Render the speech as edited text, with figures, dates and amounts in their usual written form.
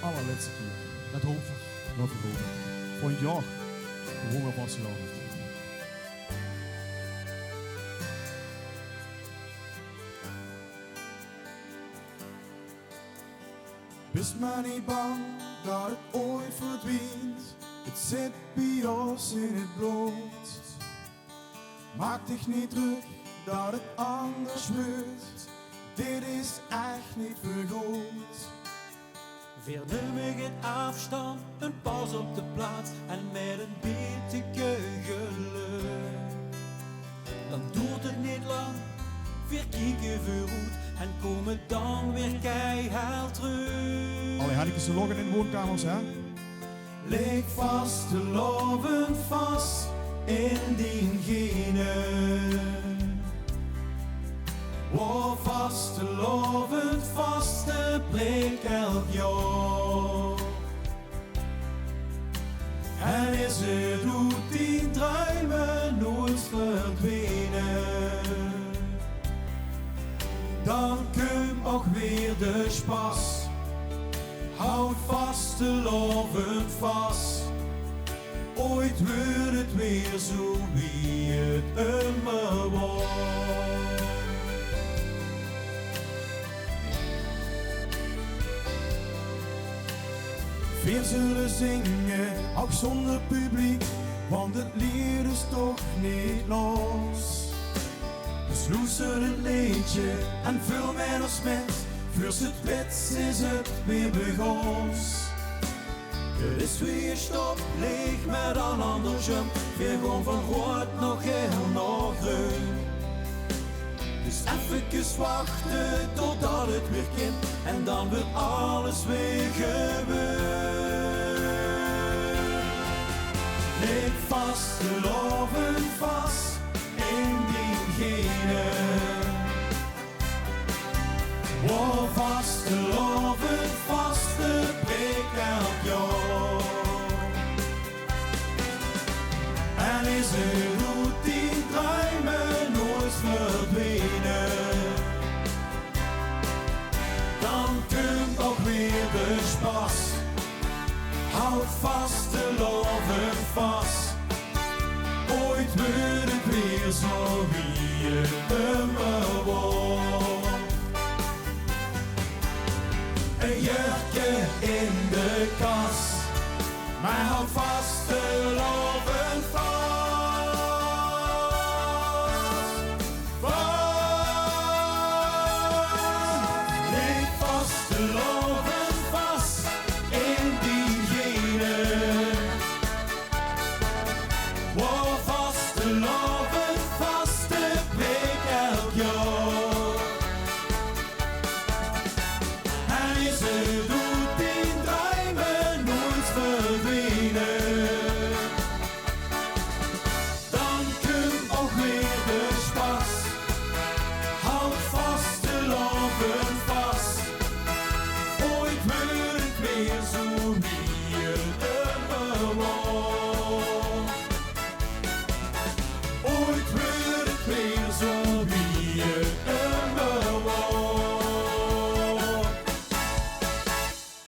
allerlaatste keer. Dat hoop ik. Dat hoop ik. Voor een jaar. Gewoon vastgelopen. Wees maar niet bang dat het ooit verdwijnt. Het zit bij ons in het bloed. Maak dich niet druk dat het anders wordt. Dit is echt niet vergoed. Weer nemen geen afstand, een pas op de plaats en met een beetje geluk. Dan duurt het niet lang, weer kijken vooruit en komen dan weer keihard terug. Allee, had ik eens loggen in de woonkamers, hè? Lig vastelovend vast in die gene. Word vastelovend vast, de breek elk jaar. En is het hoe die druimen nooit verdwenen. Dan komt ook weer de spas. Hout vastelovend vast. Ooit wordt het weer zo wie het immer was. Weer zullen zingen, ook zonder publiek, want het lied is toch niet los. Dus loeser het liedje en vul met ons met, voor het wits is het weer begons. Het is weer stop, leeg met een ander jump, weer gewoon van rood nog heel nog groen. Dus even wachten totdat het weer kind en dan wordt alles weer gebeurd. Lig vastelovend vast in diegene. Word vastelovend vast, de breek elk jaar. En is het goed die druimen nooit verdwenen. Dan komt ook weer de spas. Houd vastelovend vast. Ooit wordt het weer zo wie het immer wordt. Een jurkje in de kast, maar houd vastelovend vast. Lig vastelovend vast in diegene. Word vastelovend